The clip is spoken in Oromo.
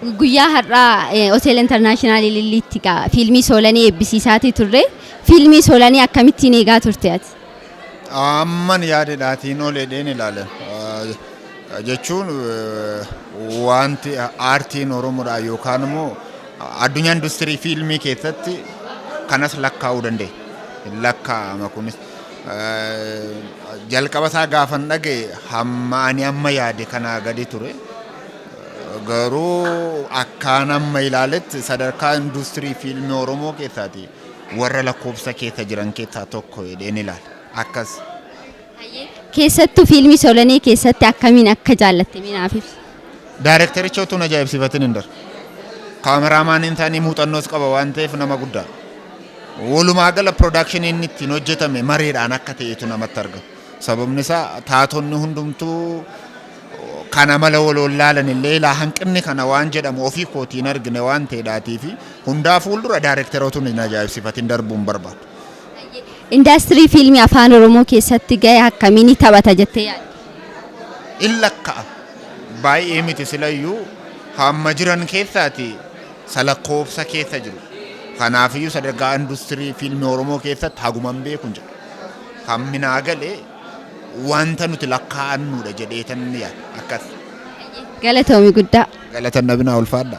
Guyyaa har'aa hotel international Lilliitti fiilmii Soolanii eebbisiisaatii turre. Fiilmii Soolanii akkamittiin eegaa turte ati? Amman yaadadhaatiin oledheen ilaala. Jechuun wanti aartiin Oromoodhaa yookaan immoo addunyaa industirii fiilmii keessatti kanas lakkaa'uu danda'e. Lakkaa'ama kunis jalqaba isaa gaafan dhagaye hamma ani amma yaade kanaa gadi ture. Garuu akkaan amma ilaaletti sadarkaa industirii fiilmii Oromoo keessaati warra lakkoofsa keessa jiran keessaa tokko jedheen ilaala. Akkas. Keessattuu fiilmii Soolanii keessatti akkamiin akka jaallatte minaaf ibsi? Daayireektericha utuun ajaa'ibsiifatin hin darbu. Kaameraamaaniin isaanii muuxannoos qaba waan ta'eef nama guddaa. Walumaa gala piroodaakshiniin inni ittiin hojjetame mareedhaan akka ta'etu namatti argama. Sababni isaa taatonni hundumtuu kana mala waloon laalan illee ilaa hanqinni kana waan jedhamu ofii kootiin argine waan ta'eedhaatii fi hundaa fuuldura daayireekterotuun hin ajaa'ibsiifatin darbuun barbaadu. Indaastirii fiilmii afaan Oromoo keessatti gahee akkamiin taphata jettee yaadda? In lakka'a. Baay'ee miti silayyuu hamma jiran keessaati lakkoofsa keessa jiru. Kanaafiyyuu sadarkaa industirii fiilmii Oromoo keessatti haguman beekun jedhu. Hamminaa galee wanta nuti lakkaa'annuudha jedheetan ni yaada. Akkas. Galatoomii guddaa. Galatan nabinaa ulfaadha.